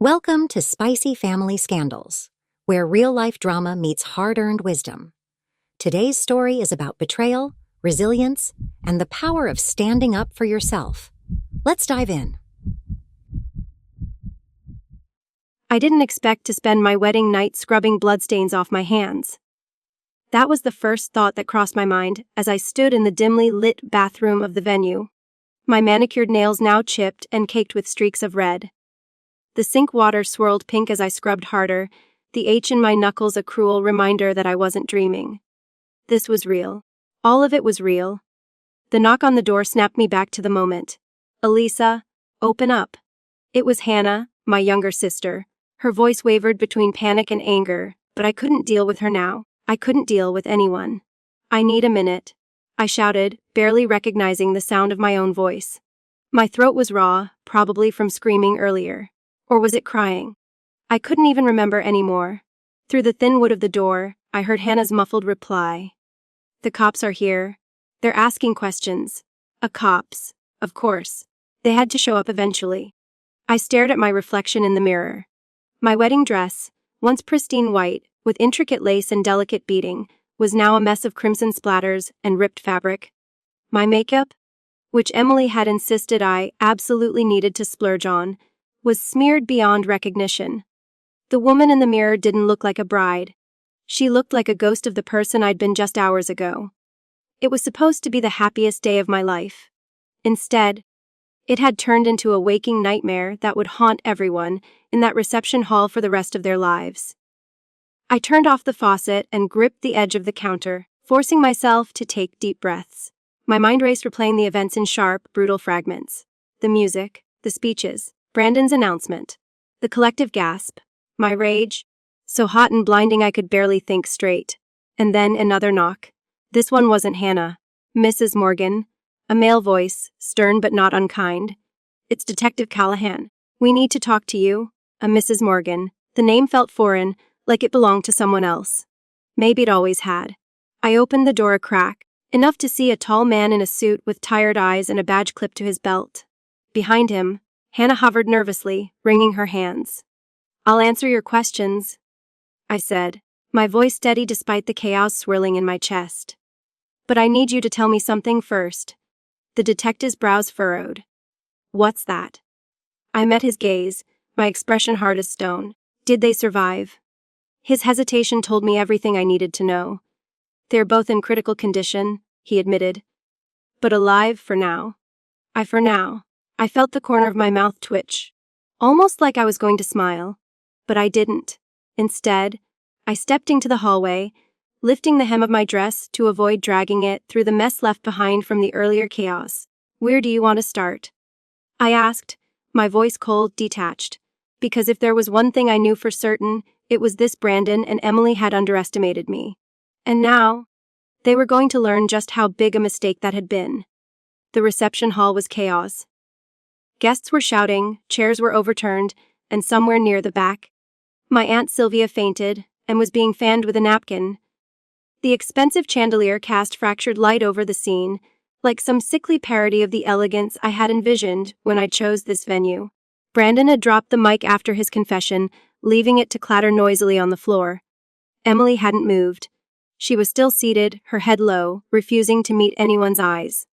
Welcome to Spicy Family Scandals, where real-life drama meets hard-earned wisdom. Today's story is about betrayal, resilience, and the power of standing up for yourself. Let's dive in. I didn't expect to spend my wedding night scrubbing bloodstains off my hands. That was the first thought that crossed my mind as I stood in the dimly lit bathroom of the venue. My manicured nails now chipped and caked with streaks of red. The sink water swirled pink as I scrubbed harder, the H in my knuckles a cruel reminder that I wasn't dreaming. This was real. All of it was real. The knock on the door snapped me back to the moment. "Elisa, open up." It was Hannah, my younger sister. Her voice wavered between panic and anger, but I couldn't deal with her now. I couldn't deal with anyone. "I need a minute," I shouted, barely recognizing the sound of my own voice. My throat was raw, probably from screaming earlier. Or was it crying? I couldn't even remember anymore. Through the thin wood of the door, I heard Hannah's muffled reply. "The cops are here. They're asking questions." Cops, of course. They had to show up eventually. I stared at my reflection in the mirror. My wedding dress, once pristine white, with intricate lace and delicate beading, was now a mess of crimson splatters and ripped fabric. My makeup, which Emily had insisted I absolutely needed to splurge on, was smeared beyond recognition. The woman in the mirror didn't look like a bride. She looked like a ghost of the person I'd been just hours ago. It was supposed to be the happiest day of my life. Instead, it had turned into a waking nightmare that would haunt everyone in that reception hall for the rest of their lives. I turned off the faucet and gripped the edge of the counter, forcing myself to take deep breaths. My mind raced replaying the events in sharp, brutal fragments. The music, the speeches, Brandon's announcement, the collective gasp, my rage, so hot and blinding I could barely think straight. And then another knock. This one wasn't Hannah. "Mrs. Morgan," a male voice, stern but not unkind. "It's Detective Callahan. We need to talk to you." A Mrs. Morgan. The name felt foreign, like it belonged to someone else. Maybe it always had. I opened the door a crack, enough to see a tall man in a suit with tired eyes and a badge clipped to his belt. Behind him, Hannah hovered nervously, wringing her hands. "I'll answer your questions," I said, my voice steady despite the chaos swirling in my chest. "But I need you to tell me something first." The detective's brows furrowed. "What's that?" I met his gaze, my expression hard as stone. "Did they survive?" His hesitation told me everything I needed to know. "They're both in critical condition," he admitted. "But alive for now." For now. I felt the corner of my mouth twitch, almost like I was going to smile. But I didn't. Instead, I stepped into the hallway, lifting the hem of my dress to avoid dragging it through the mess left behind from the earlier chaos. "Where do you want to start?" I asked, my voice cold, detached. Because if there was one thing I knew for certain, it was this: Brandon and Emily had underestimated me. And now, they were going to learn just how big a mistake that had been. The reception hall was chaos. Guests were shouting, chairs were overturned, and somewhere near the back, my Aunt Sylvia fainted and was being fanned with a napkin. The expensive chandelier cast fractured light over the scene, like some sickly parody of the elegance I had envisioned when I chose this venue. Brandon had dropped the mic after his confession, leaving it to clatter noisily on the floor. Emily hadn't moved. She was still seated, her head low, refusing to meet anyone's eyes.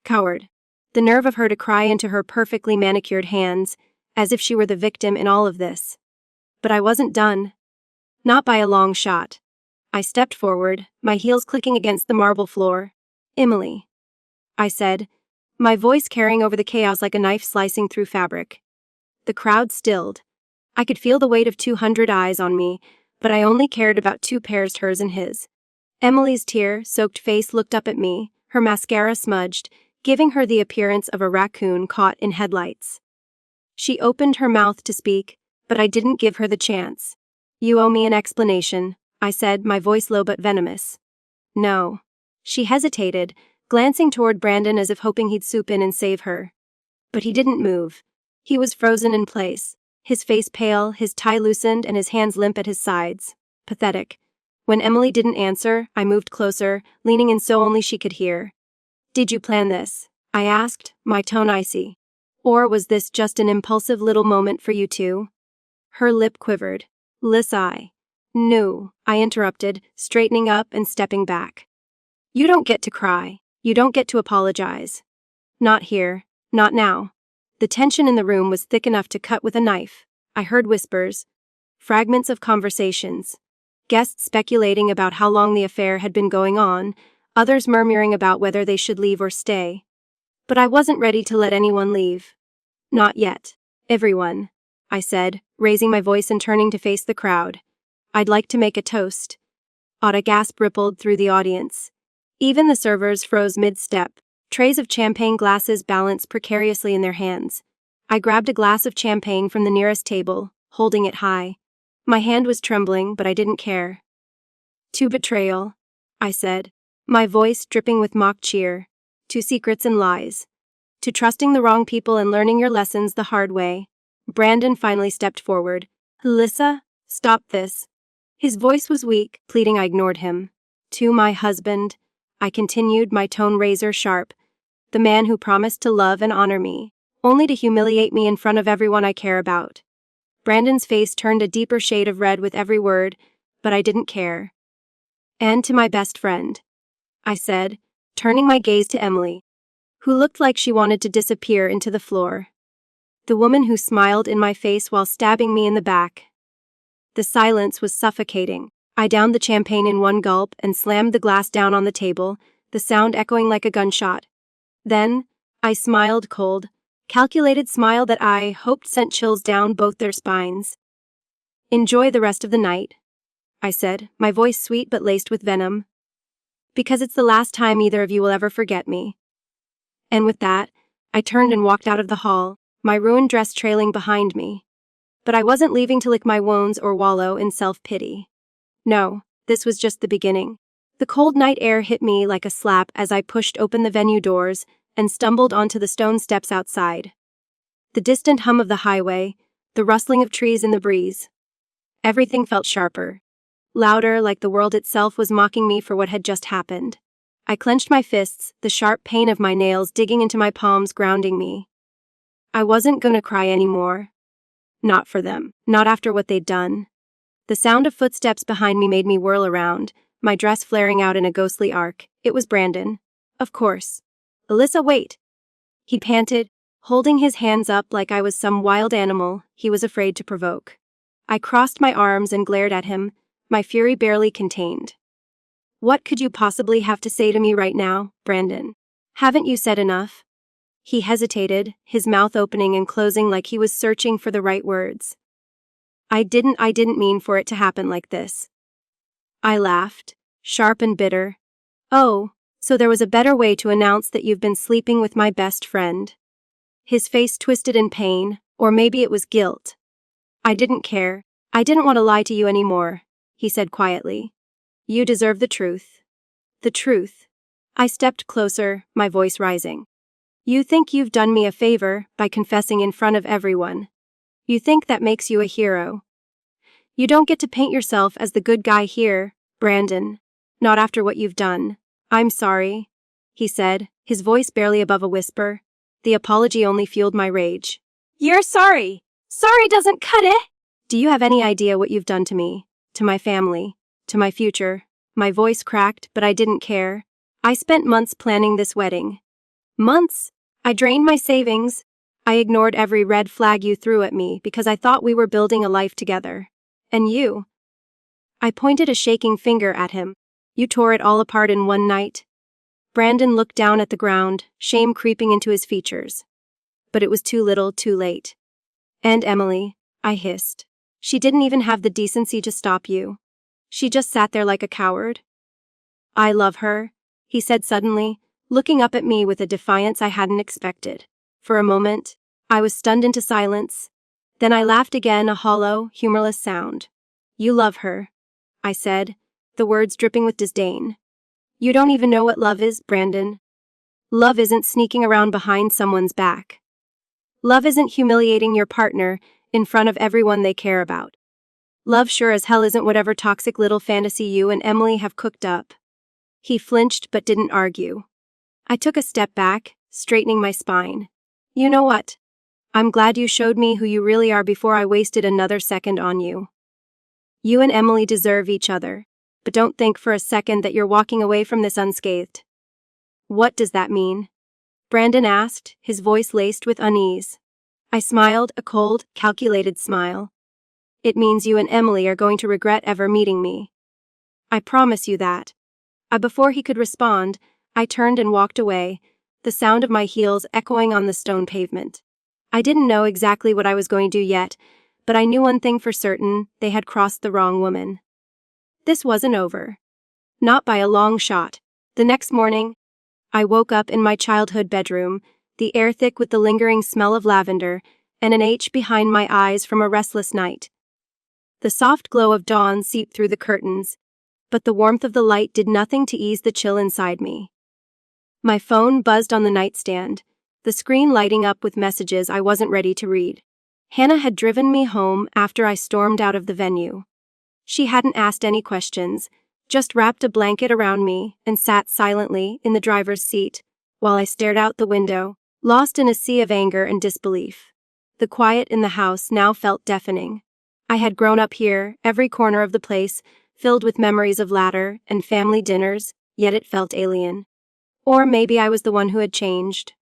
Coward. The nerve of her to cry into her perfectly manicured hands, as if she were the victim in all of this. But I wasn't done. Not by a long shot. I stepped forward, my heels clicking against the marble floor. "Emily," I said, my voice carrying over the chaos like a knife slicing through fabric. The crowd stilled. I could feel the weight of 200 eyes on me, but I only cared about two pairs, hers and his. Emily's tear-soaked face looked up at me, her mascara smudged, giving her the appearance of a raccoon caught in headlights. She opened her mouth to speak, but I didn't give her the chance. "You owe me an explanation," I said, my voice low but venomous. "No." She hesitated, glancing toward Brandon as if hoping he'd swoop in and save her. But he didn't move. He was frozen in place, his face pale, his tie loosened, and his hands limp at his sides. Pathetic. When Emily didn't answer, I moved closer, leaning in so only she could hear. "Did you plan this?" I asked, my tone icy. "Or was this just an impulsive little moment for you two?" Her lip quivered. "Listen, no," I interrupted, straightening up and stepping back. "You don't get to cry. You don't get to apologize. Not here. Not now." The tension in the room was thick enough to cut with a knife. I heard whispers, fragments of conversations, guests speculating about how long the affair had been going on, others murmuring about whether they should leave or stay. But I wasn't ready to let anyone leave. "Not yet. Everyone," I said, raising my voice and turning to face the crowd. "I'd like to make a toast." A gasp rippled through the audience. Even the servers froze mid-step, trays of champagne glasses balanced precariously in their hands. I grabbed a glass of champagne from the nearest table, holding it high. My hand was trembling, but I didn't care. "To betrayal," I said, my voice dripping with mock cheer. "To secrets and lies. To trusting the wrong people and learning your lessons the hard way." Brandon finally stepped forward. "Alyssa, stop this." His voice was weak, pleading. I ignored him. "To my husband," I continued, my tone razor sharp. "The man who promised to love and honor me, only to humiliate me in front of everyone I care about." Brandon's face turned a deeper shade of red with every word, but I didn't care. "And to my best friend," I said, turning my gaze to Emily, who looked like she wanted to disappear into the floor. The woman who smiled in my face while stabbing me in the back. The silence was suffocating. I downed the champagne in one gulp and slammed the glass down on the table, the sound echoing like a gunshot. Then, I smiled, cold, calculated smile that I hoped sent chills down both their spines. "Enjoy the rest of the night," I said, my voice sweet but laced with venom. "Because it's the last time either of you will ever forget me." And with that, I turned and walked out of the hall, my ruined dress trailing behind me. But I wasn't leaving to lick my wounds or wallow in self-pity. No, this was just the beginning. The cold night air hit me like a slap as I pushed open the venue doors and stumbled onto the stone steps outside. The distant hum of the highway, the rustling of trees in the breeze. Everything felt sharper, louder, like the world itself was mocking me for what had just happened. I clenched my fists, the sharp pain of my nails digging into my palms grounding me. I wasn't gonna cry anymore. Not for them, not after what they'd done. The sound of footsteps behind me made me whirl around, my dress flaring out in a ghostly arc. It was Brandon. Of course. "Alyssa, wait!" He panted, holding his hands up like I was some wild animal he was afraid to provoke. I crossed my arms and glared at him, my fury barely contained. "What could you possibly have to say to me right now, Brandon? Haven't you said enough?" He hesitated, his mouth opening and closing like he was searching for the right words. I didn't mean for it to happen like this." I laughed, sharp and bitter. "Oh, so there was a better way to announce that you've been sleeping with my best friend." His face twisted in pain, or maybe it was guilt. "I didn't care. I didn't want to lie to you anymore," he said quietly. "You deserve the truth." "The truth?" I stepped closer, my voice rising. "You think you've done me a favor by confessing in front of everyone. You think that makes you a hero. You don't get to paint yourself as the good guy here, Brandon. Not after what you've done." "I'm sorry," he said, his voice barely above a whisper. The apology only fueled my rage. "You're sorry. Sorry doesn't cut it." "Do you have any idea what you've done to me, to my family, to my future?" My voice cracked, but I didn't care. "I spent months planning this wedding." "Months? I drained my savings. I ignored every red flag you threw at me because I thought we were building a life together. And you?" I pointed a shaking finger at him. "You tore it all apart in one night." Brandon looked down at the ground, shame creeping into his features. But it was too little, too late. "And Emily," I hissed. "She didn't even have the decency to stop you. She just sat there like a coward." "I love her," he said suddenly, looking up at me with a defiance I hadn't expected. For a moment, I was stunned into silence. Then I laughed again, a hollow, humorless sound. "You love her," I said, the words dripping with disdain. "You don't even know what love is, Brandon. Love isn't sneaking around behind someone's back. Love isn't humiliating your partner in front of everyone they care about. Love sure as hell isn't whatever toxic little fantasy you and Emily have cooked up." He flinched but didn't argue. I took a step back, straightening my spine. "You know what? I'm glad you showed me who you really are before I wasted another second on you. You and Emily deserve each other, but don't think for a second that you're walking away from this unscathed. What does that mean? Brandon asked, his voice laced with unease. I smiled, a cold, calculated smile. It means you and Emily are going to regret ever meeting me. I promise you that. Before he could respond, I turned and walked away, the sound of my heels echoing on the stone pavement. I didn't know exactly what I was going to do yet, but I knew one thing for certain: they had crossed the wrong woman. This wasn't over. Not by a long shot. The next morning, I woke up in my childhood bedroom, the air thick with the lingering smell of lavender, and an ache behind my eyes from a restless night. The soft glow of dawn seeped through the curtains, but the warmth of the light did nothing to ease the chill inside me. My phone buzzed on the nightstand, the screen lighting up with messages I wasn't ready to read. Hannah had driven me home after I stormed out of the venue. She hadn't asked any questions, just wrapped a blanket around me and sat silently in the driver's seat while I stared out the window, lost in a sea of anger and disbelief. The quiet in the house now felt deafening. I had grown up here, every corner of the place filled with memories of laughter and family dinners, yet it felt alien. Or maybe I was the one who had changed.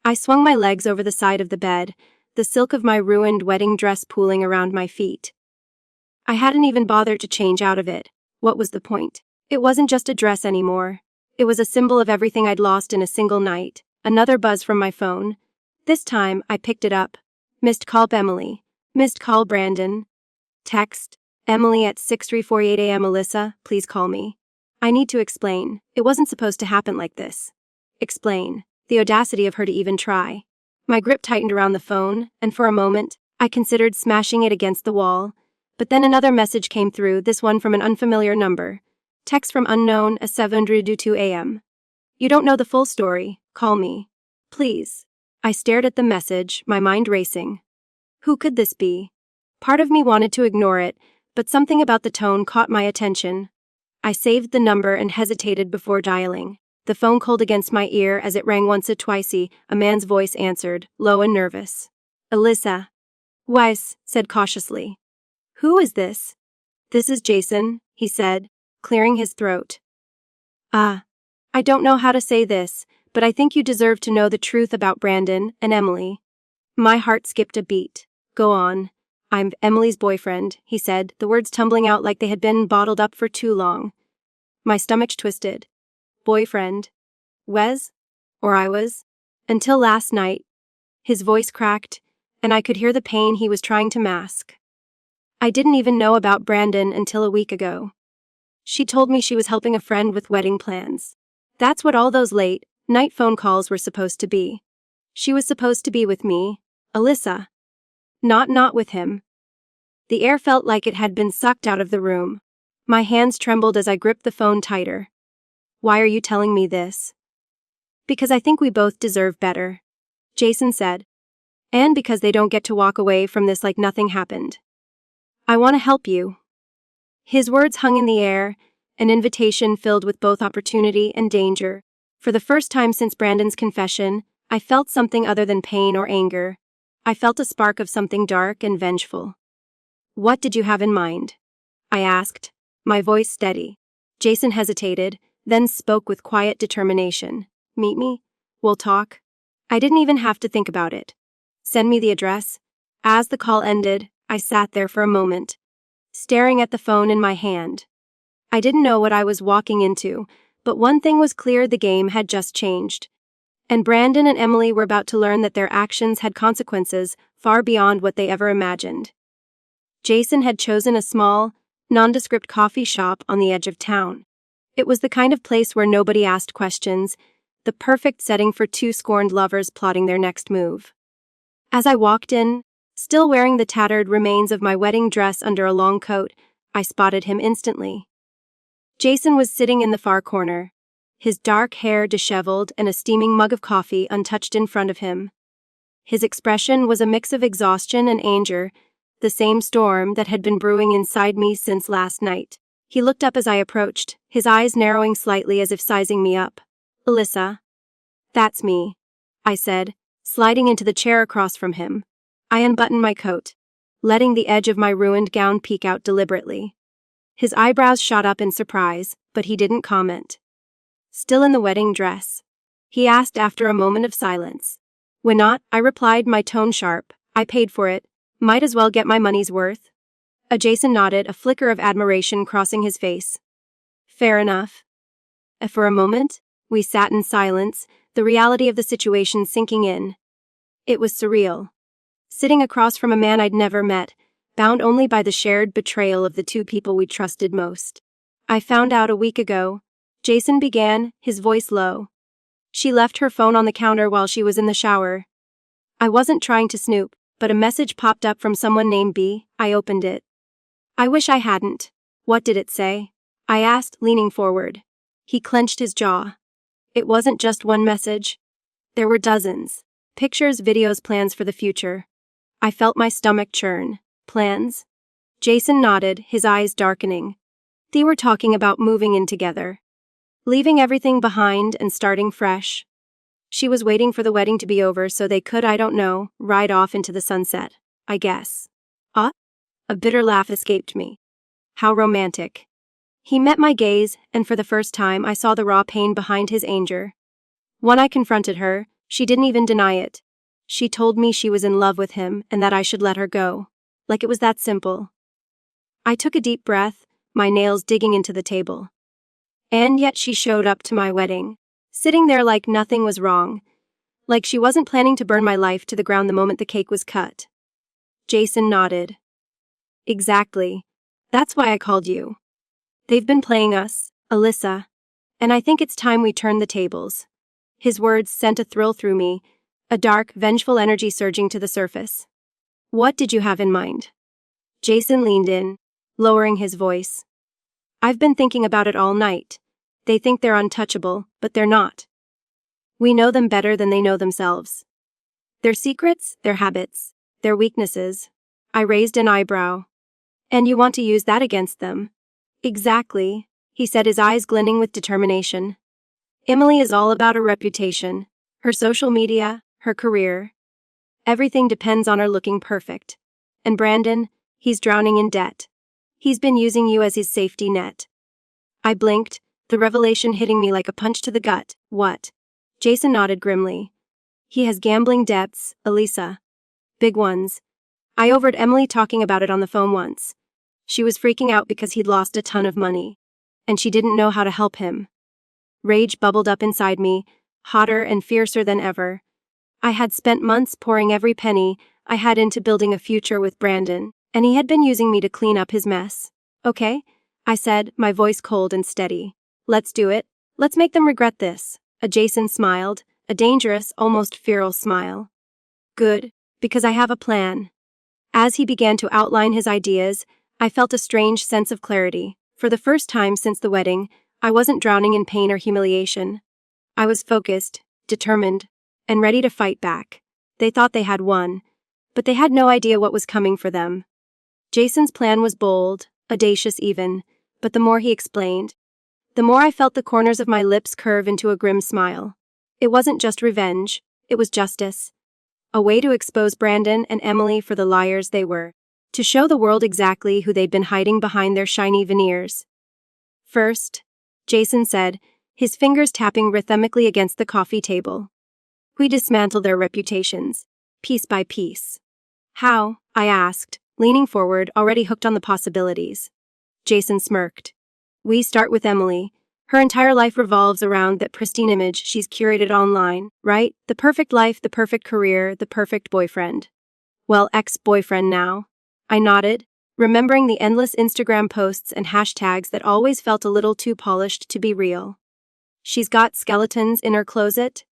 I swung my legs over the side of the bed, the silk of my ruined wedding dress pooling around my feet. I hadn't even bothered to change out of it. What was the point? It wasn't just a dress anymore. It was a symbol of everything I'd lost in a single night. Another buzz from my phone. This time, I picked it up. Missed call Emily. Missed call Brandon. Text. Emily at 6:48 a.m. Alyssa, please call me. I need to explain. It wasn't supposed to happen like this. Explain. The audacity of her to even try. My grip tightened around the phone, and for a moment, I considered smashing it against the wall. But then another message came through, this one from an unfamiliar number. Text from unknown at 7:02 a.m. You don't know the full story. Call me. Please. I stared at the message, my mind racing. Who could this be? Part of me wanted to ignore it, but something about the tone caught my attention. I saved the number and hesitated before dialing. The phone cold against my ear as it rang once or twicey. A man's voice answered, low and nervous. Alyssa. Weiss said cautiously. Who is this? This is Jason, he said, clearing his throat. I don't know how to say this, but I think you deserve to know the truth about Brandon and Emily. My heart skipped a beat. Go on. I'm Emily's boyfriend, he said, the words tumbling out like they had been bottled up for too long. My stomach twisted. Boyfriend? Wes? Or I was? Until last night. His voice cracked, and I could hear the pain he was trying to mask. I didn't even know about Brandon until a week ago. She told me she was helping a friend with wedding plans. That's what all those late, night phone calls were supposed to be. She was supposed to be with me, Alyssa. Not with him. The air felt like it had been sucked out of the room. My hands trembled as I gripped the phone tighter. Why are you telling me this? Because I think we both deserve better, Jason said. And because they don't get to walk away from this like nothing happened. I want to help you. His words hung in the air, an invitation filled with both opportunity and danger. For the first time since Brandon's confession, I felt something other than pain or anger. I felt a spark of something dark and vengeful. What did you have in mind? I asked, my voice steady. Jason hesitated, then spoke with quiet determination. Meet me? We'll talk. I didn't even have to think about it. Send me the address. As the call ended, I sat there for a moment, staring at the phone in my hand. I didn't know what I was walking into, but one thing was clear: the game had just changed. And Brandon and Emily were about to learn that their actions had consequences far beyond what they ever imagined. Jason had chosen a small, nondescript coffee shop on the edge of town. It was the kind of place where nobody asked questions, the perfect setting for two scorned lovers plotting their next move. As I walked in, still wearing the tattered remains of my wedding dress under a long coat, I spotted him instantly. Jason was sitting in the far corner, his dark hair disheveled and a steaming mug of coffee untouched in front of him. His expression was a mix of exhaustion and anger, the same storm that had been brewing inside me since last night. He looked up as I approached, his eyes narrowing slightly as if sizing me up. Alyssa. That's me, I said, sliding into the chair across from him. I unbuttoned my coat, letting the edge of my ruined gown peek out deliberately. His eyebrows shot up in surprise, but he didn't comment. "Still in the wedding dress?" he asked after a moment of silence. "When not," I replied, my tone sharp. "I paid for it. Might as well get my money's worth." Jason nodded, a flicker of admiration crossing his face. "Fair enough." For a moment, we sat in silence, the reality of the situation sinking in. It was surreal. Sitting across from a man I'd never met, bound only by the shared betrayal of the two people we trusted most. "I found out a week ago," Jason began, his voice low. "She left her phone on the counter while she was in the shower." I wasn't trying to snoop, but a message popped up from someone named B. I opened it. "I wish I hadn't." "What did it say?" I asked, leaning forward. He clenched his jaw. It wasn't just one message. There were dozens. Pictures, videos, plans for the future. I felt my stomach churn. "Plans?" Jason nodded, his eyes darkening. They were talking about moving in together. Leaving everything behind and starting fresh. She was waiting for the wedding to be over so they could, I don't know, ride off into the sunset, I guess. A bitter laugh escaped me. How romantic. He met my gaze, and for the first time I saw the raw pain behind his anger. When I confronted her, she didn't even deny it. She told me she was in love with him and that I should let her go. Like it was that simple. I took a deep breath, my nails digging into the table. And yet she showed up to my wedding, sitting there like nothing was wrong, like she wasn't planning to burn my life to the ground the moment the cake was cut. Jason nodded. "Exactly. That's why I called you. They've been playing us, Alyssa, and I think it's time we turn the tables." His words sent a thrill through me, a dark, vengeful energy surging to the surface. "What did you have in mind?" Jason leaned in, lowering his voice. "I've been thinking about it all night. They think they're untouchable, but they're not. We know them better than they know themselves. Their secrets, their habits, their weaknesses." I raised an eyebrow. "And you want to use that against them?" "Exactly," he said, his eyes glinting with determination. "Emily is all about her reputation, her social media, her career. Everything depends on her looking perfect. And Brandon, he's drowning in debt. He's been using you as his safety net." I blinked, the revelation hitting me like a punch to the gut. "What?" Jason nodded grimly. "He has gambling debts, Alyssa. Big ones. I overheard Emily talking about it on the phone once. She was freaking out because he'd lost a ton of money. And she didn't know how to help him." Rage bubbled up inside me, hotter and fiercer than ever. I had spent months pouring every penny I had into building a future with Brandon, and he had been using me to clean up his mess. "Okay," I said, my voice cold and steady. "Let's do it. Let's make them regret this." Jason smiled, a dangerous, almost feral smile. "Good, because I have a plan." As he began to outline his ideas, I felt a strange sense of clarity. For the first time since the wedding, I wasn't drowning in pain or humiliation. I was focused, determined, and ready to fight back. They thought they had won, but they had no idea what was coming for them. Jason's plan was bold, audacious even, but the more he explained, the more I felt the corners of my lips curve into a grim smile. It wasn't just revenge, it was justice. A way to expose Brandon and Emily for the liars they were, to show the world exactly who they'd been hiding behind their shiny veneers. "First," Jason said, his fingers tapping rhythmically against the coffee table, "we dismantle their reputations, piece by piece." "How?" I asked, leaning forward, already hooked on the possibilities. Jason smirked. "We start with Emily. Her entire life revolves around that pristine image she's curated online, right? The perfect life, the perfect career, the perfect boyfriend." "Well, ex-boyfriend now." I nodded, remembering the endless Instagram posts and hashtags that always felt a little too polished to be real. "She's got skeletons in her closet,"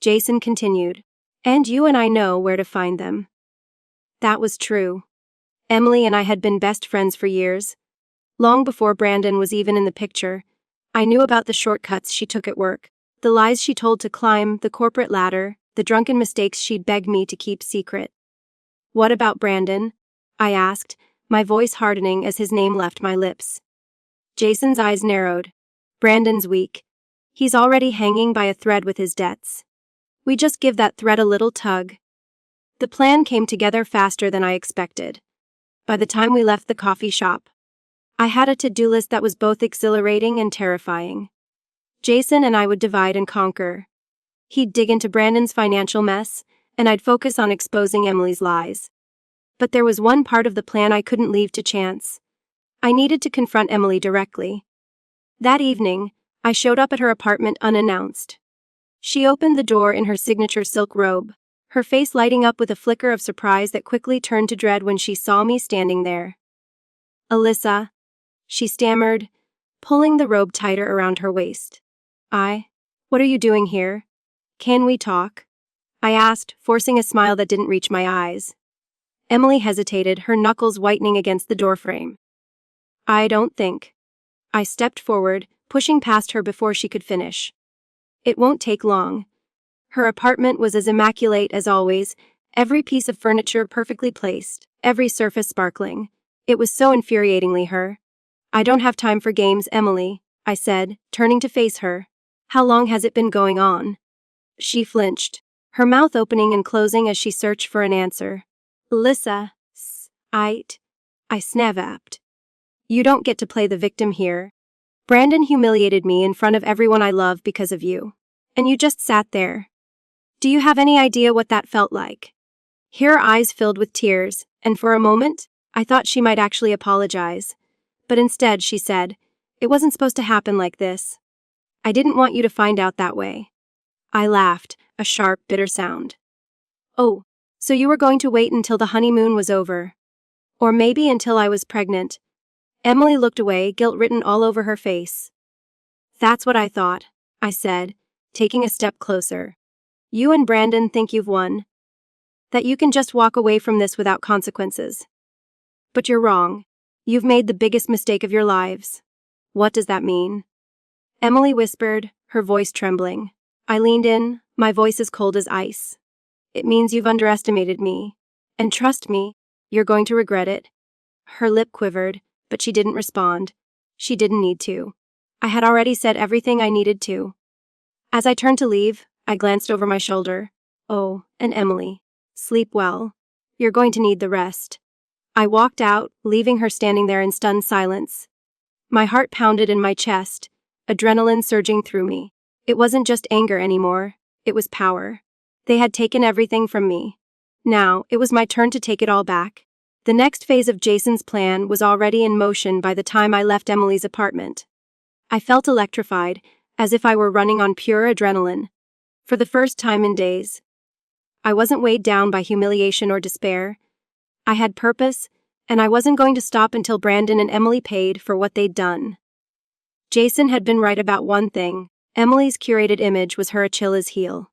Jason continued, "and you and I know where to find them." That was true. Emily and I had been best friends for years. Long before Brandon was even in the picture, I knew about the shortcuts she took at work, the lies she told to climb the corporate ladder, the drunken mistakes she'd begged me to keep secret. "What about Brandon?" I asked, my voice hardening as his name left my lips. Jason's eyes narrowed. "Brandon's weak. He's already hanging by a thread with his debts. We just give that thread a little tug. The plan came together faster than I expected. By the time we left the coffee shop, I had a to-do list that was both exhilarating and terrifying. Jason and I would divide and conquer. He'd dig into Brandon's financial mess, and I'd focus on exposing Emily's lies. But there was one part of the plan I couldn't leave to chance. I needed to confront Emily directly. That evening, I showed up at her apartment unannounced. She opened the door in her signature silk robe, her face lighting up with a flicker of surprise that quickly turned to dread when she saw me standing there. "Alyssa," she stammered, pulling the robe tighter around her waist. What are you doing here? Can we talk?" I asked, forcing a smile that didn't reach my eyes. Emily hesitated, her knuckles whitening against the doorframe. "I don't think." I stepped forward, pushing past her before she could finish. "It won't take long." Her apartment was as immaculate as always, every piece of furniture perfectly placed, every surface sparkling. It was so infuriatingly her. "I don't have time for games, Emily," I said, turning to face her. "How long has it been going on?" She flinched, her mouth opening and closing as she searched for an answer. "Alyssa, I snapped. "You don't get to play the victim here. Brandon humiliated me in front of everyone I love because of you. And you just sat there. Do you have any idea what that felt like?" Her eyes filled with tears, and for a moment, I thought she might actually apologize. But instead, she said, "It wasn't supposed to happen like this. I didn't want you to find out that way." I laughed, a sharp, bitter sound. "Oh, so you were going to wait until the honeymoon was over? Or maybe until I was pregnant?" Emily looked away, guilt written all over her face. "That's what I thought," I said, taking a step closer. "You and Brandon think you've won. That you can just walk away from this without consequences. But you're wrong. You've made the biggest mistake of your lives." "What does that mean?" Emily whispered, her voice trembling. I leaned in, my voice as cold as ice. "It means you've underestimated me. And trust me, you're going to regret it." Her lip quivered, but she didn't respond. She didn't need to. I had already said everything I needed to. As I turned to leave, I glanced over my shoulder. "Oh, and Emily, sleep well. You're going to need the rest." I walked out, leaving her standing there in stunned silence. My heart pounded in my chest, adrenaline surging through me. It wasn't just anger anymore, it was power. They had taken everything from me. Now, it was my turn to take it all back. The next phase of Jason's plan was already in motion by the time I left Emily's apartment. I felt electrified, as if I were running on pure adrenaline. For the first time in days, I wasn't weighed down by humiliation or despair. I had purpose, and I wasn't going to stop until Brandon and Emily paid for what they'd done. Jason had been right about one thing. Emily's curated image was her Achilles' heel.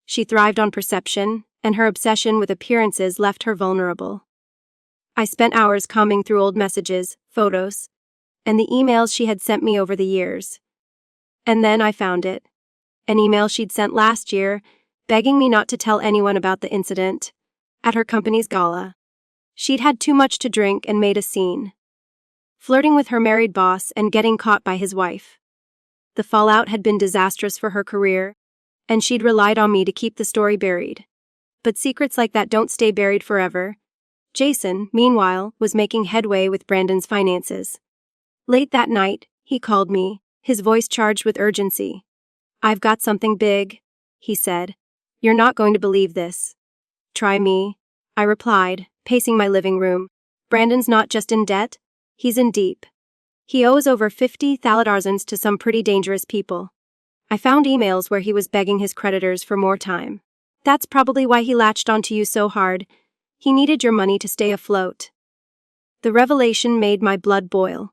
She thrived on perception, and her obsession with appearances left her vulnerable. I spent hours combing through old messages, photos, and the emails she had sent me over the years. And then I found it. An email she'd sent last year, begging me not to tell anyone about the incident at her company's gala. She'd had too much to drink and made a scene, flirting with her married boss and getting caught by his wife. The fallout had been disastrous for her career, and she'd relied on me to keep the story buried. But secrets like that don't stay buried forever. Jason, meanwhile, was making headway with Brandon's finances. Late that night, he called me, his voice charged with urgency. "I've got something big," he said. "You're not going to believe this." "Try me," I replied, pacing my living room. "Brandon's not just in debt, he's in deep. He owes over $50,000 to some pretty dangerous people. I found emails where he was begging his creditors for more time. That's probably why he latched onto you so hard. He needed your money to stay afloat." The revelation made my blood boil.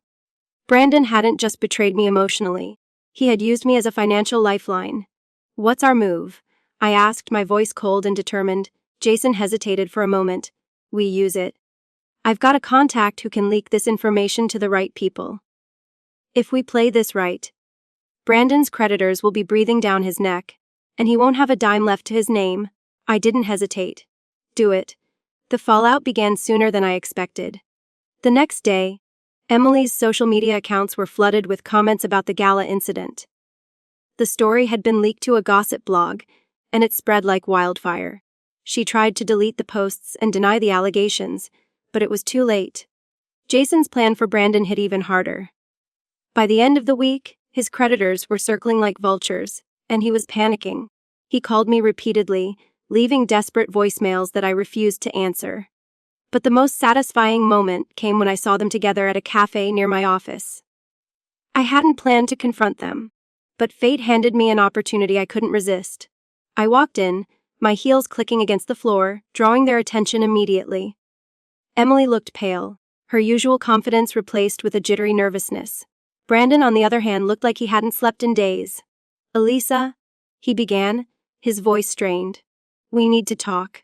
Brandon hadn't just betrayed me emotionally. He had used me as a financial lifeline. "What's our move?" I asked, my voice cold and determined. Jason hesitated for a moment. "We use it. I've got a contact who can leak this information to the right people. If we play this right, Brandon's creditors will be breathing down his neck, and he won't have a dime left to his name." I didn't hesitate. "Do it." The fallout began sooner than I expected. The next day, Emily's social media accounts were flooded with comments about the gala incident. The story had been leaked to a gossip blog, and it spread like wildfire. She tried to delete the posts and deny the allegations, but it was too late. Jason's plan for Brandon hit even harder. By the end of the week, his creditors were circling like vultures, and he was panicking. He called me repeatedly, leaving desperate voicemails that I refused to answer. But the most satisfying moment came when I saw them together at a cafe near my office. I hadn't planned to confront them, but fate handed me an opportunity I couldn't resist. I walked in, my heels clicking against the floor, drawing their attention immediately. Emily looked pale, her usual confidence replaced with a jittery nervousness. Brandon, on the other hand, looked like he hadn't slept in days. "Elisa," he began, his voice strained. "We need to talk."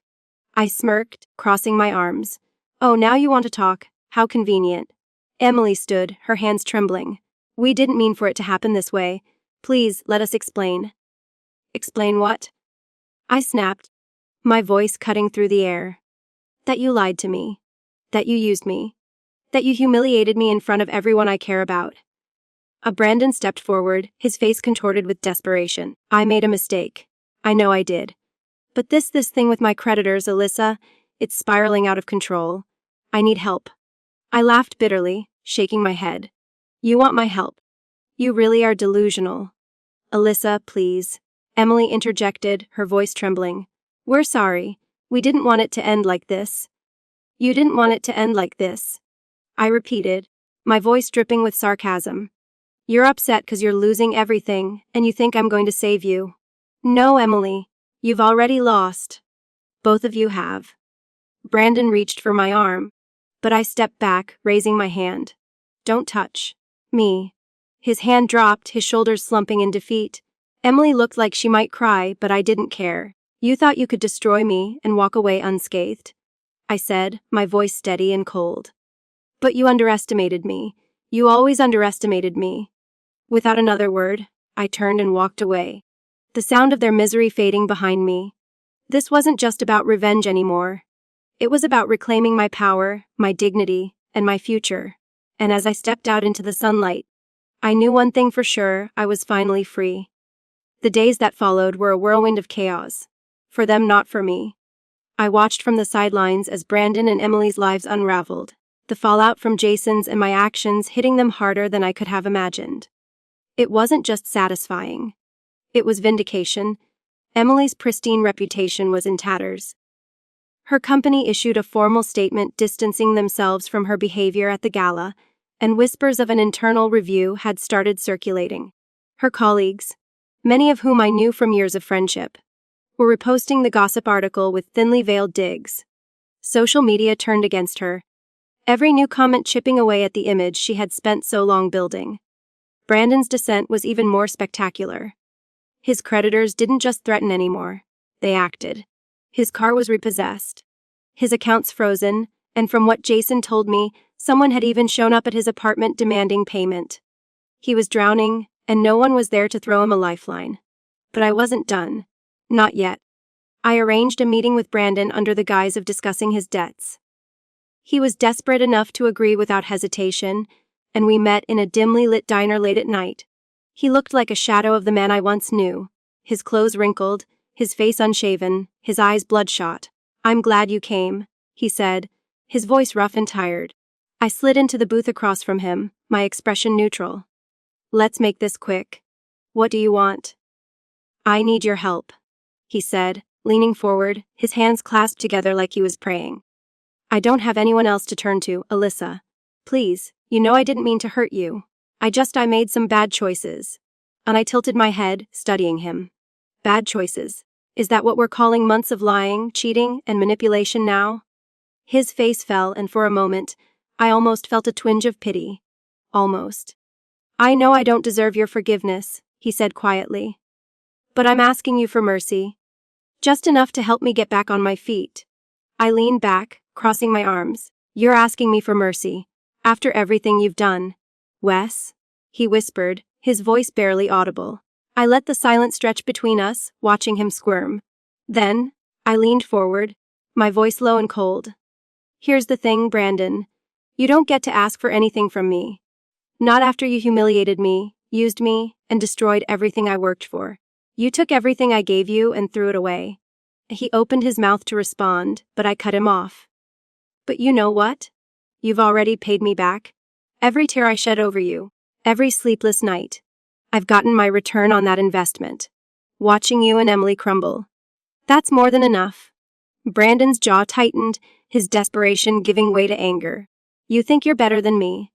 I smirked, crossing my arms. "Oh, now you want to talk? How convenient." Emily stood, her hands trembling. "We didn't mean for it to happen this way. Please, let us explain." "Explain what?" I snapped, my voice cutting through the air. "That you lied to me. That you used me. That you humiliated me in front of everyone I care about." Brandon stepped forward, his face contorted with desperation. "I made a mistake. I know I did. But this thing with my creditors, Elisa, it's spiraling out of control. I need help." I laughed bitterly, shaking my head. "You want my help? You really are delusional." "Elisa, please," Emily interjected, her voice trembling. "We're sorry. We didn't want it to end like this." "You didn't want it to end like this," I repeated, my voice dripping with sarcasm. "You're upset because you're losing everything, and you think I'm going to save you. No, Emily, you've already lost. Both of you have." Brandon reached for my arm, but I stepped back, raising my hand. "Don't touch me." His hand dropped, his shoulders slumping in defeat. Emily looked like she might cry, but I didn't care. "You thought you could destroy me and walk away unscathed," I said, my voice steady and cold. "But you underestimated me. You always underestimated me." Without another word, I turned and walked away, the sound of their misery fading behind me. This wasn't just about revenge anymore. It was about reclaiming my power, my dignity, and my future. And as I stepped out into the sunlight, I knew one thing for sure: I was finally free. The days that followed were a whirlwind of chaos. For them, not for me. I watched from the sidelines as Brandon and Emily's lives unraveled, the fallout from Jason's and my actions hitting them harder than I could have imagined. It wasn't just satisfying. It was vindication. Emily's pristine reputation was in tatters. Her company issued a formal statement distancing themselves from her behavior at the gala, and whispers of an internal review had started circulating. Her colleagues, many of whom I knew from years of friendship, were reposting the gossip article with thinly veiled digs. Social media turned against her, every new comment chipping away at the image she had spent so long building. Brandon's descent was even more spectacular. His creditors didn't just threaten anymore, they acted. His car was repossessed, his accounts frozen, and from what Jason told me, someone had even shown up at his apartment demanding payment. He was drowning, and no one was there to throw him a lifeline. But I wasn't done. Not yet. I arranged a meeting with Brandon under the guise of discussing his debts. He was desperate enough to agree without hesitation, and we met in a dimly lit diner late at night. He looked like a shadow of the man I once knew, his clothes wrinkled, his face unshaven, his eyes bloodshot. "I'm glad you came," he said, his voice rough and tired. I slid into the booth across from him, my expression neutral. "Let's make this quick. What do you want?" "I need your help," he said, leaning forward, his hands clasped together like he was praying. "I don't have anyone else to turn to, Elisa. Please, you know I didn't mean to hurt you. I made some bad choices." And I tilted my head, studying him. Bad choices. Is that what we're calling months of lying, cheating, and manipulation now? His face fell, and for a moment, I almost felt a twinge of pity. Almost. "I know I don't deserve your forgiveness," he said quietly. "But I'm asking you for mercy. Just enough to help me get back on my feet." I leaned back, crossing my arms. "You're asking me for mercy, after everything you've done." "Wes," he whispered, his voice barely audible. I let the silence stretch between us, watching him squirm. Then, I leaned forward, my voice low and cold. "Here's the thing, Brandon. You don't get to ask for anything from me. Not after you humiliated me, used me, and destroyed everything I worked for. You took everything I gave you and threw it away. He opened his mouth to respond, but I cut him off. But you know what? You've already paid me back. Every tear I shed over you, every sleepless night. I've gotten my return on that investment. Watching you and Emily crumble. That's more than enough. Brandon's jaw tightened, his desperation giving way to anger. You think you're better than me.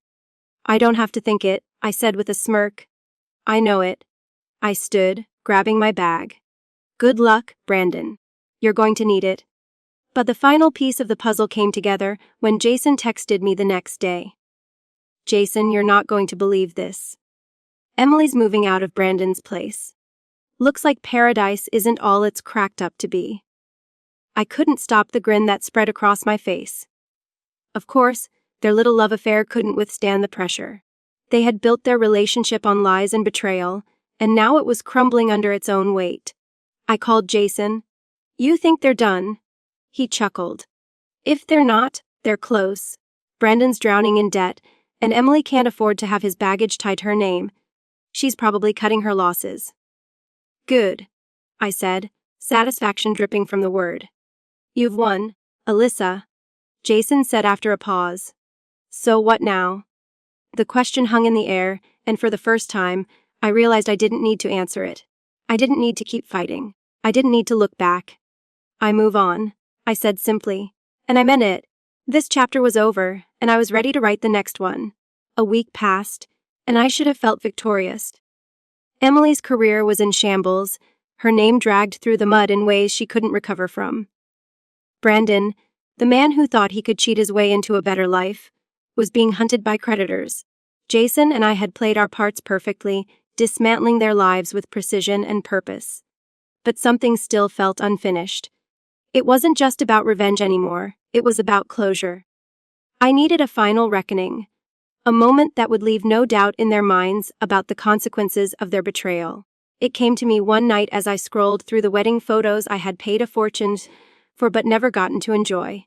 I don't have to think it, I said with a smirk. I know it. I stood, grabbing my bag. Good luck, Brandon. You're going to need it. But the final piece of the puzzle came together when Jason texted me the next day. Jason, you're not going to believe this. Emily's moving out of Brandon's place. Looks like paradise isn't all it's cracked up to be. I couldn't stop the grin that spread across my face. Of course, their little love affair couldn't withstand the pressure. They had built their relationship on lies and betrayal, and now it was crumbling under its own weight. I called Jason. You think they're done? He chuckled. If they're not, they're close. Brandon's drowning in debt, and Emily can't afford to have his baggage tied to her name. She's probably cutting her losses. Good, I said, satisfaction dripping from the word. You've won, Alyssa, Jason said after a pause. So what now? The question hung in the air, and for the first time, I realized I didn't need to answer it. I didn't need to keep fighting. I didn't need to look back. I move on, I said simply. And I meant it. This chapter was over, and I was ready to write the next one. A week passed, and I should have felt victorious. Emily's career was in shambles, her name dragged through the mud in ways she couldn't recover from. Brandon, the man who thought he could cheat his way into a better life, was being hunted by creditors. Jason and I had played our parts perfectly, dismantling their lives with precision and purpose. But something still felt unfinished. It wasn't just about revenge anymore, it was about closure. I needed a final reckoning, a moment that would leave no doubt in their minds about the consequences of their betrayal. It came to me one night as I scrolled through the wedding photos I had paid a fortune for but never gotten to enjoy.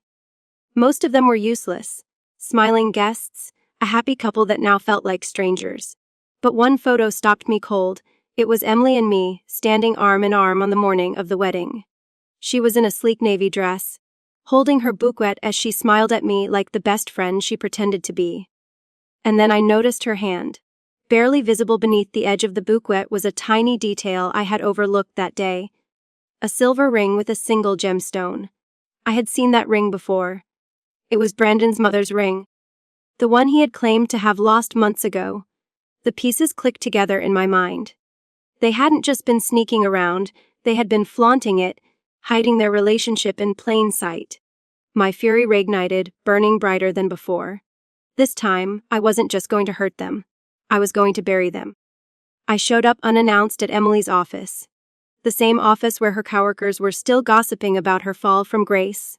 Most of them were useless, smiling guests, a happy couple that now felt like strangers. But one photo stopped me cold. It was Emily and me, standing arm in arm on the morning of the wedding. She was in a sleek navy dress, holding her bouquet as she smiled at me like the best friend she pretended to be. And then I noticed her hand. Barely visible beneath the edge of the bouquet was a tiny detail I had overlooked that day. A silver ring with a single gemstone. I had seen that ring before. It was Brandon's mother's ring. The one he had claimed to have lost months ago. The pieces clicked together in my mind. They hadn't just been sneaking around, they had been flaunting it, hiding their relationship in plain sight. My fury reignited, burning brighter than before. This time, I wasn't just going to hurt them. I was going to bury them. I showed up unannounced at Emily's office. The same office where her coworkers were still gossiping about her fall from grace.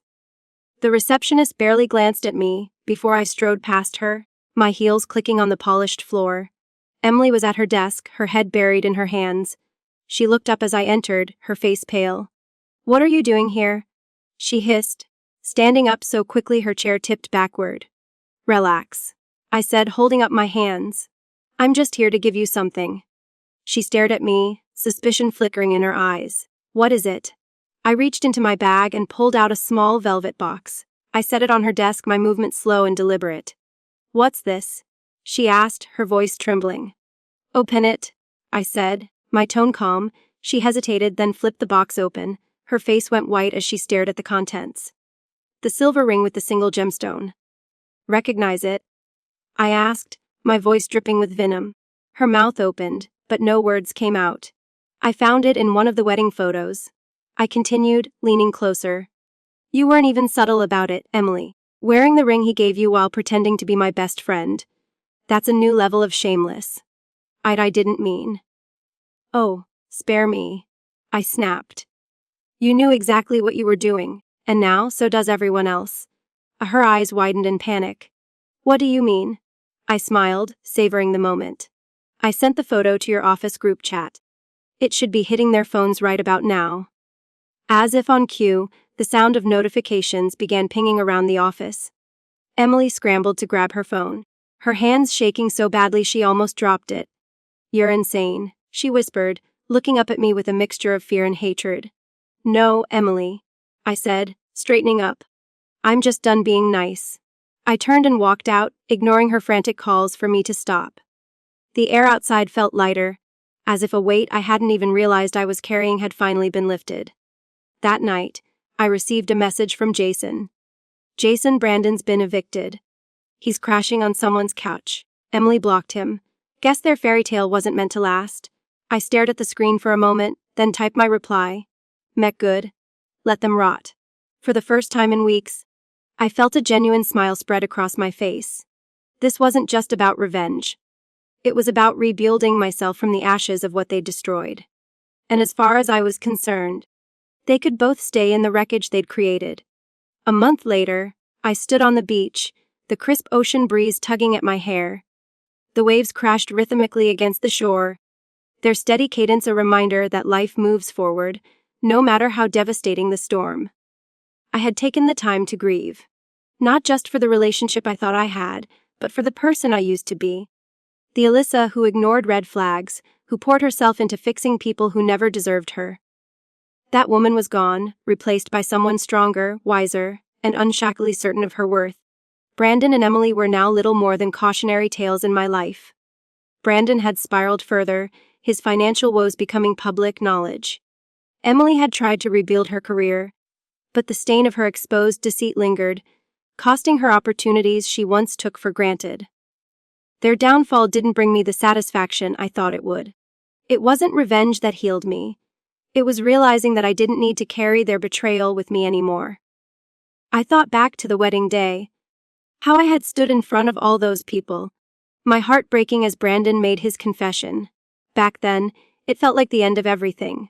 The receptionist barely glanced at me before I strode past her, my heels clicking on the polished floor. Emily was at her desk, her head buried in her hands. She looked up as I entered, her face pale. "What are you doing here?" she hissed, standing up so quickly her chair tipped backward. "Relax," I said, holding up my hands. "I'm just here to give you something." She stared at me, suspicion flickering in her eyes. "What is it?" I reached into my bag and pulled out a small velvet box. I set it on her desk, my movement slow and deliberate. "What's this?" she asked, her voice trembling. "Open it," I said, my tone calm. She hesitated, then flipped the box open. Her face went white as she stared at the contents. The silver ring with the single gemstone. "Recognize it?" I asked, my voice dripping with venom. Her mouth opened, but no words came out. "I found it in one of the wedding photos," I continued, leaning closer. "You weren't even subtle about it, Emily. Wearing the ring he gave you while pretending to be my best friend. That's a new level of shameless." I didn't mean. "Oh, spare me," I snapped. "You knew exactly what you were doing, and now so does everyone else." Her eyes widened in panic. "What do you mean?" I smiled, savoring the moment. "I sent the photo to your office group chat. It should be hitting their phones right about now." As if on cue, the sound of notifications began pinging around the office. Emily scrambled to grab her phone, her hands shaking so badly she almost dropped it. "You're insane," she whispered, looking up at me with a mixture of fear and hatred. "No, Emily," I said, straightening up. "I'm just done being nice." I turned and walked out, ignoring her frantic calls for me to stop. The air outside felt lighter, as if a weight I hadn't even realized I was carrying had finally been lifted. That night, I received a message from Jason. "Jason, Brandon's been evicted. He's crashing on someone's couch." Emily blocked him. Guess their fairy tale wasn't meant to last. I stared at the screen for a moment, then typed my reply. "Met good. Let them rot." For the first time in weeks, I felt a genuine smile spread across my face. This wasn't just about revenge. It was about rebuilding myself from the ashes of what they'd destroyed. And as far as I was concerned, they could both stay in the wreckage they'd created. A month later, I stood on the beach, the crisp ocean breeze tugging at my hair. The waves crashed rhythmically against the shore, their steady cadence a reminder that life moves forward, no matter how devastating the storm. I had taken the time to grieve. Not just for the relationship I thought I had, but for the person I used to be. The Alyssa who ignored red flags, who poured herself into fixing people who never deserved her. That woman was gone, replaced by someone stronger, wiser, and unshackly certain of her worth. Brandon and Emily were now little more than cautionary tales in my life. Brandon had spiraled further, his financial woes becoming public knowledge. Emily had tried to rebuild her career, but the stain of her exposed deceit lingered, costing her opportunities she once took for granted. Their downfall didn't bring me the satisfaction I thought it would. It wasn't revenge that healed me. It was realizing that I didn't need to carry their betrayal with me anymore. I thought back to the wedding day, how I had stood in front of all those people, my heart breaking as Brandon made his confession. Back then, it felt like the end of everything.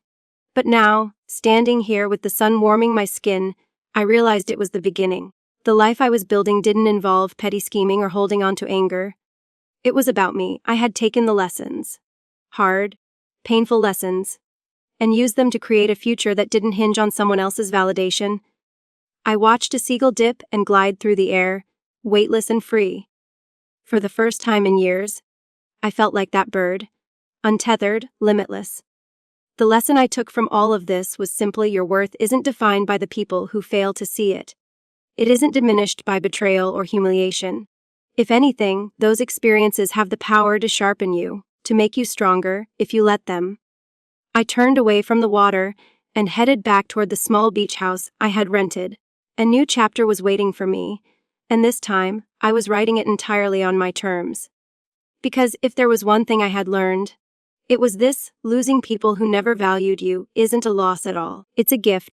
But now, standing here with the sun warming my skin, I realized it was the beginning. The life I was building didn't involve petty scheming or holding on to anger. It was about me. I had taken the lessons. Hard, painful lessons, and used them to create a future that didn't hinge on someone else's validation. I watched a seagull dip and glide through the air, weightless and free. For the first time in years, I felt like that bird, untethered, limitless. The lesson I took from all of this was simply your worth isn't defined by the people who fail to see it. It isn't diminished by betrayal or humiliation. If anything, those experiences have the power to sharpen you, to make you stronger, if you let them. I turned away from the water and headed back toward the small beach house I had rented. A new chapter was waiting for me, and this time, I was writing it entirely on my terms. Because if there was one thing I had learned, it was this: losing people who never valued you isn't a loss at all. It's a gift.